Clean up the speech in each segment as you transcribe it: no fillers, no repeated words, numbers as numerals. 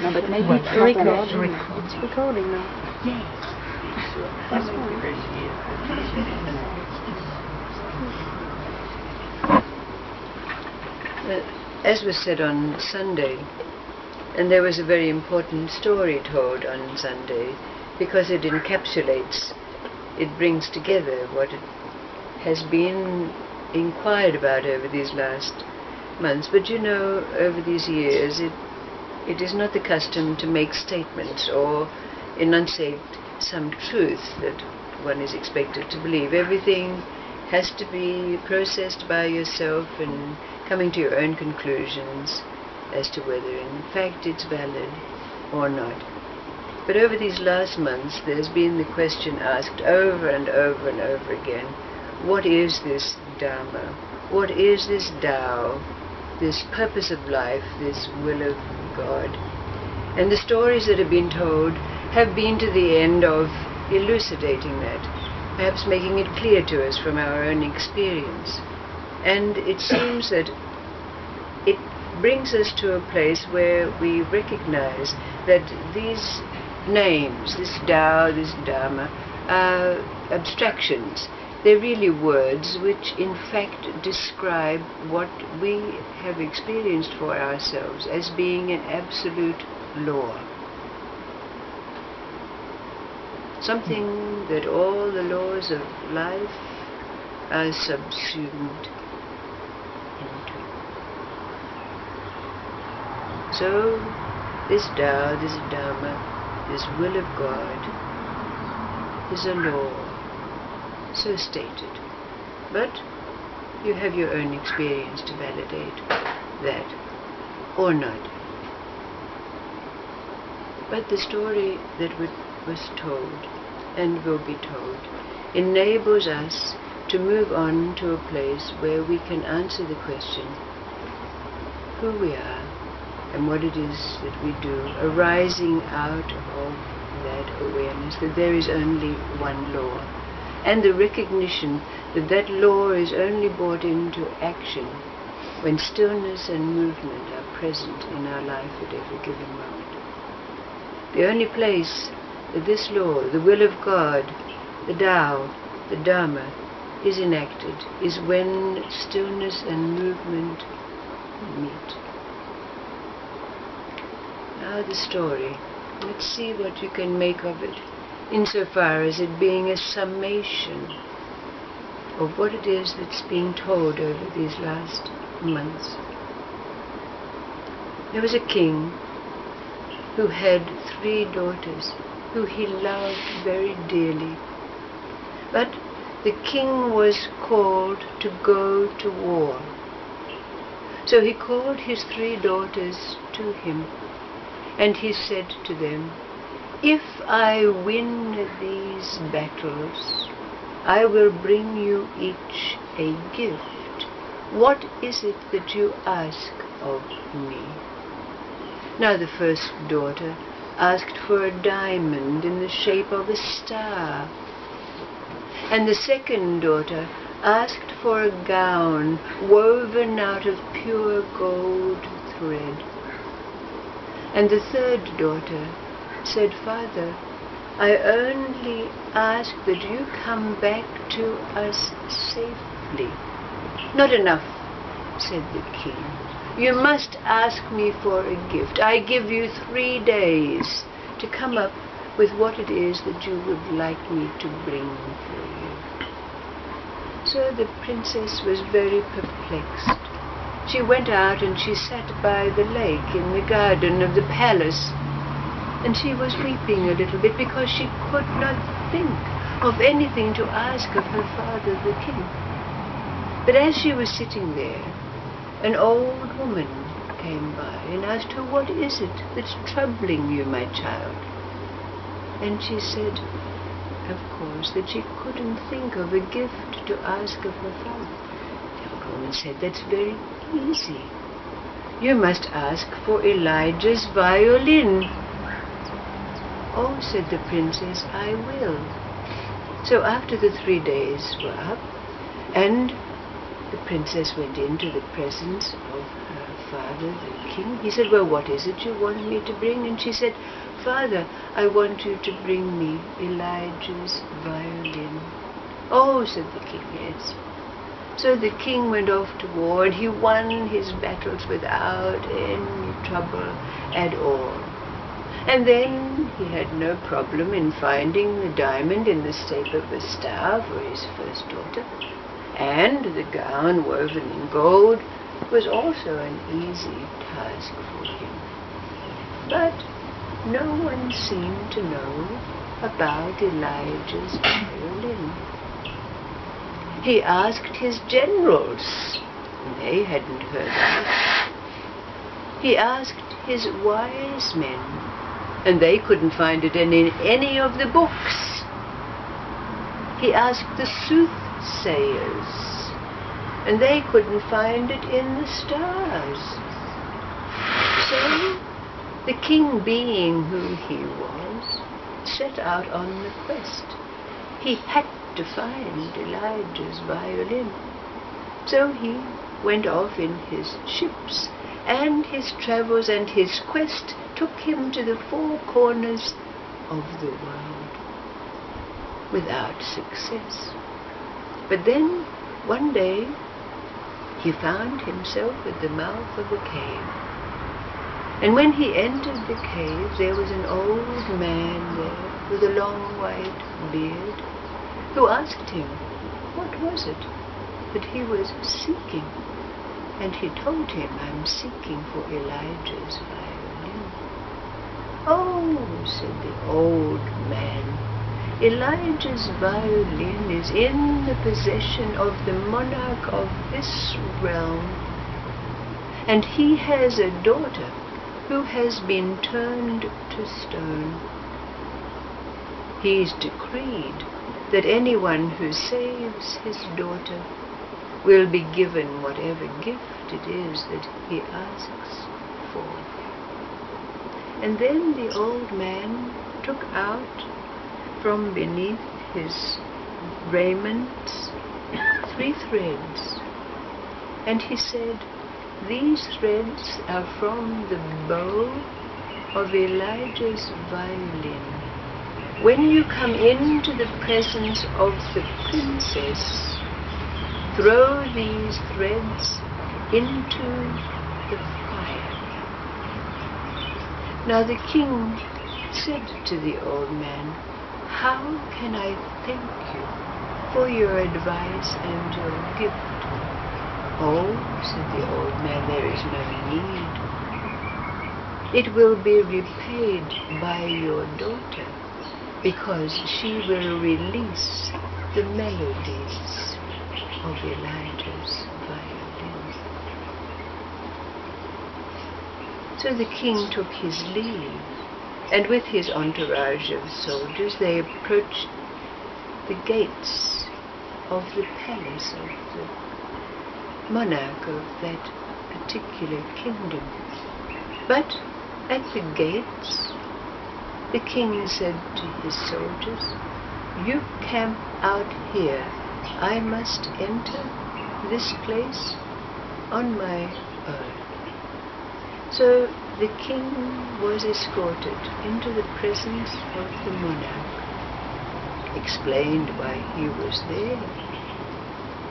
No, but maybe Well, it's recording. It's Recording now. Yes. That's fine. As was said on Sunday, and there was a very important story told on Sunday, because it encapsulates, it brings together what it has been inquired about over these last months. But you know, over these years, it is not the custom to make statements or enunciate some truth that one is expected to believe. Everything has to be processed by yourself and coming to your own conclusions as to whether in fact it's valid or not. But over these last months there's been the question asked over and over and over again, what is this Dharma? What is this Tao? This purpose of life, this will of God? And the stories that have been told have been to the end of elucidating that, perhaps making it clear to us from our own experience. And it seems that it brings us to a place where we recognize that these names, this Tao, this Dharma, are abstractions. They're really words which in fact describe what we have experienced for ourselves as being an absolute law. Something that all the laws of life are subsumed into. So, this Tao, this Dharma, this will of God is a law, so stated. But you have your own experience to validate that, or not. But the story that was told and will be told enables us to move on to a place where we can answer the question who we are and what it is that we do, arising out of that awareness that there is only one law, and the recognition that that law is only brought into action when stillness and movement are present in our life at every given moment. The only place that this law, the will of God, the Tao, the Dharma, is enacted is when stillness and movement meet. Now the story. Let's see what you can make of it, insofar as it being a summation of what it is that's being told over these last months. There was a king who had 3 daughters who he loved very dearly. But the king was called to go to war. So he called his 3 daughters to him, and he said to them, "If I win these battles, I will bring you each a gift. What is it that you ask of me?" Now the first daughter asked for a diamond in the shape of a star, and the second daughter asked for a gown woven out of pure gold thread. And the third daughter said, "Father, I only ask that you come back to us safely." "Not enough," said the king. "You must ask me for a gift. I give you 3 days to come up with what it is that you would like me to bring for you." So the princess was very perplexed. She went out and she sat by the lake in the garden of the palace, and she was weeping a little bit because she could not think of anything to ask of her father the king. But as she was sitting there, an old woman came by and asked her, "What is it that's troubling you, my child?" And she said, of course, that she couldn't think of a gift to ask of her father. The old woman said, "That's very easy. You must ask for Elijah's violin." "Oh," said the princess, "I will." So after the 3 days were up, and the princess went into the presence of her father, the king. He said, well, what is it you want me to bring? And she said, Father, I want you to bring me Elijah's violin. Oh, said the king, yes. So the king went off to war, and he won his battles without any trouble at all. And then he had no problem in finding the diamond in the shape of a star for his first daughter. And the gown woven in gold was also an easy task for him. But no one seemed to know about Elijah's violin. He asked his generals, and they hadn't heard of it. He asked his wise men, and they couldn't find it in any of the books. He asked the soothsayers, and they couldn't find it in the stars. So the king, being who he was, set out on the quest. He had to find Elijah's violin. So he went off in his ships, and his travels and his quest took him to the four corners of the world without success. But then, one day, he found himself at the mouth of a cave. And when he entered the cave, there was an old man there with a long white beard, who asked him, what was it that he was seeking? And he told him, I'm seeking for Elijah's violin. Oh, said the old man, Elijah's violin is in the possession of the monarch of this realm, and he has a daughter who has been turned to stone. He's decreed that anyone who saves his daughter will be given whatever gift it is that he asks for. And then the old man took out from beneath his raiment 3 threads, and he said, these threads are from the bow of Elijah's violin. When you come into the presence of the princess, throw these threads into the fire. Now the king said to the old man, how can I thank you for your advice and your gift? Oh, said the old man, there is no need. It will be repaid by your daughter, because she will release the melodies of Elijah's violin. So the king took his leave, and with his entourage of soldiers they approached the gates of the palace of the monarch of that particular kingdom. But at the gates, the king said to his soldiers, you camp out here. I must enter this place on my own. So the king was escorted into the presence of the monarch, explained why he was there.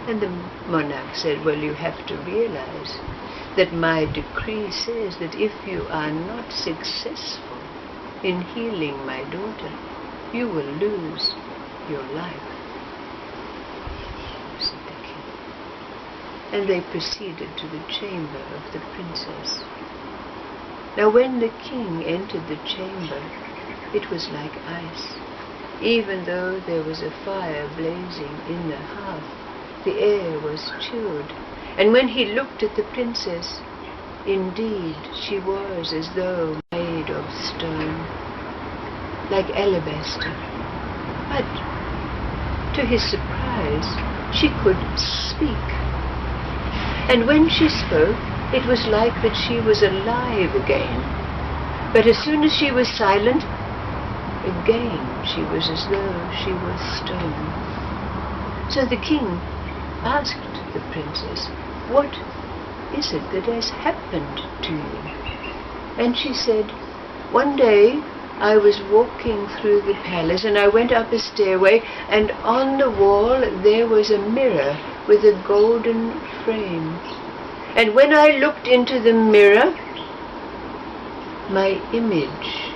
And the monarch said, well, you have to realize that my decree says that if you are not successful in healing my daughter, you will lose your life, said the king. And they proceeded to the chamber of the princess. Now when the king entered the chamber, it was like ice. Even though there was a fire blazing in the hearth, the air was chilled. And when he looked at the princess, indeed she was as though made of stone, like alabaster. But to his surprise, she could speak. And when she spoke, it was like that she was alive again. But as soon as she was silent, again she was as though she was stone. So the king asked the princess, what is it that has happened to you? And she said, one day I was walking through the palace and I went up a stairway, and on the wall there was a mirror with a golden frame. And when I looked into the mirror, my image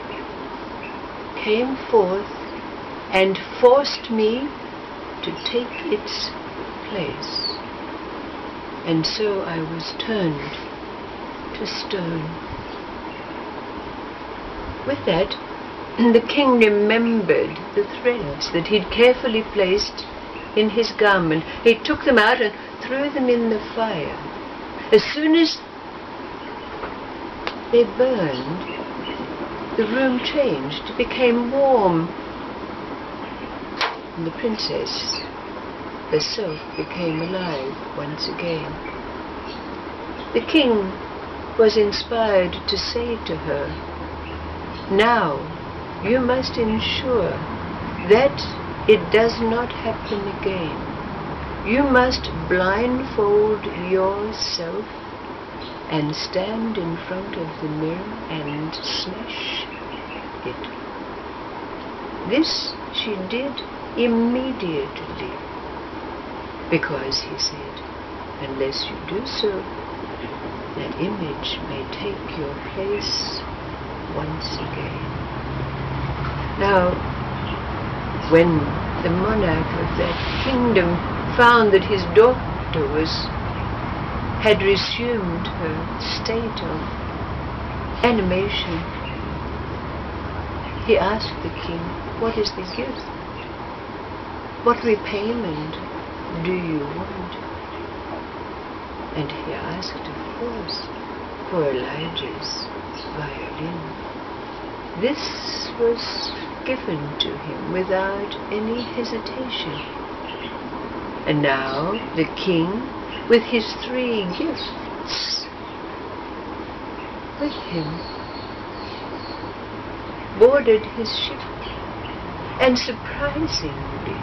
came forth and forced me to take its place. And so I was turned to stone. With that, the king remembered the threads that he'd carefully placed in his garment. He took them out and threw them in the fire. As soon as they burned, the room changed. It became warm. And the princess herself became alive once again. The king was inspired to say to her, now you must ensure that it does not happen again. You must blindfold yourself and stand in front of the mirror and smash it. This she did immediately, because, he said, unless you do so, that image may take your place once again. Now, when the monarch of that kingdom found that his daughter had resumed her state of animation, he asked the king, what is the gift? What repayment do you want? And he asked, of course, for Elijah's violin. This was given to him without any hesitation. And now the king, with his 3 gifts with him, boarded his ship, and surprisingly,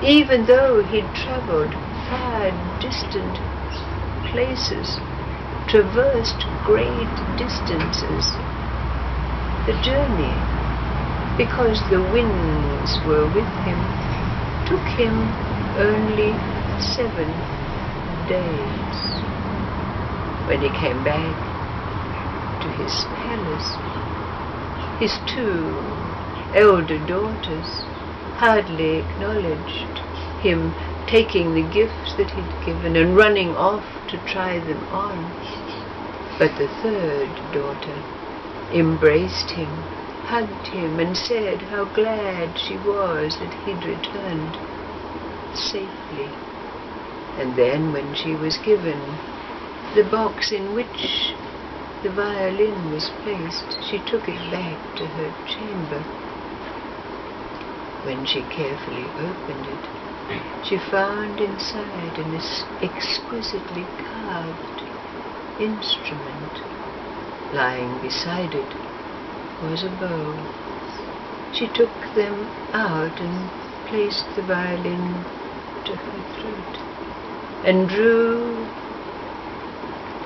even though he'd traveled far distant places, traversed great distances, the journey, because the winds were with him, took him only 7 days. When he came back to his palace, his 2 elder daughters hardly acknowledged him taking the gifts that he'd given and running off to try them on. But the 3rd daughter embraced him, hugged him, and said how glad she was that he'd returned safely. And then, when she was given the box in which the violin was placed, she took it back to her chamber. When she carefully opened it, she found inside an exquisitely carved instrument. Lying beside it was a bow. She took them out and placed the violin to her throat and drew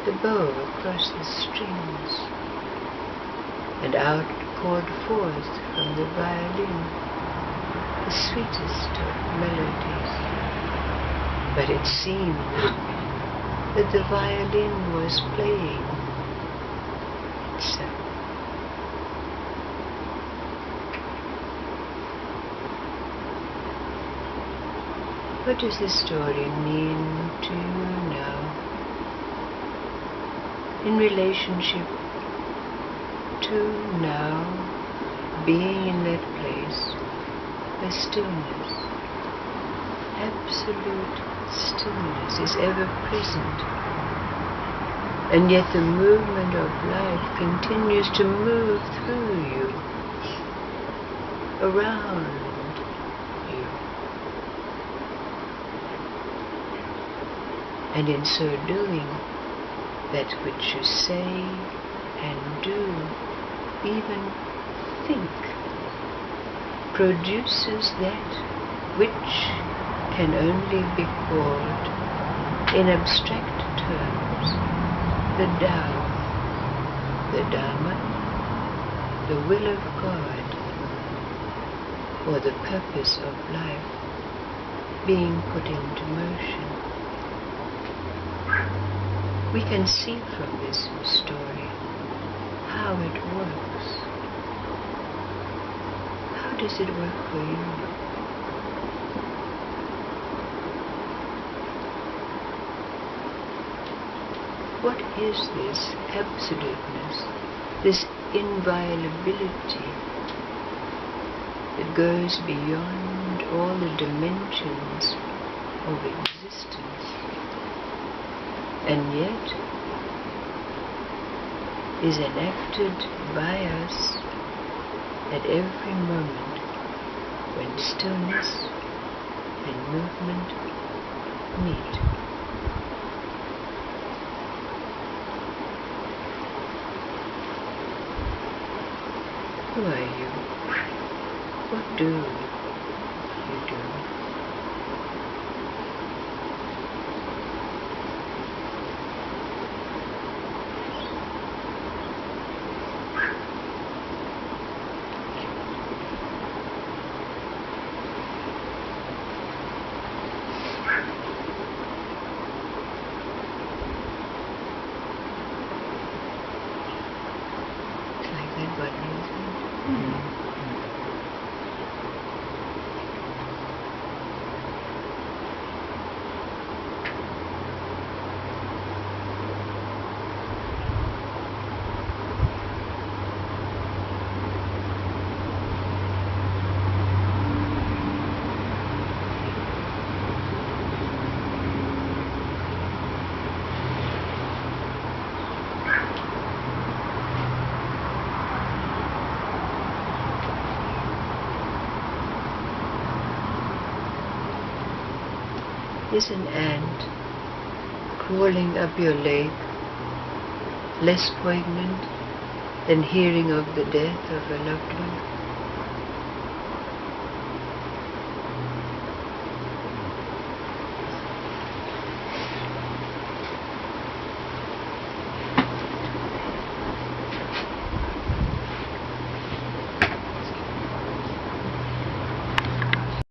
the bow across the strings, and out poured forth from the violin the sweetest of melodies. But it seemed that the violin was playing itself. What does this story mean to you now in relationship to now being in that place where stillness, absolute stillness, is ever present, and yet the movement of life continues to move through you, around you, and in so doing, that which you say and do, even think, produces that which can only be called in abstract terms, the Tao, the Dharma, the will of God, or the purpose of life being put into motion. We can see from this story how it works. How does it work for you? What is this absoluteness, this inviolability that goes beyond all the dimensions of existence, and yet is enacted by us at every moment when stillness and movement meet? Who are you? What do you do? It's like that button, isn't it? Is an ant crawling up your leg less poignant than hearing of the death of a loved one?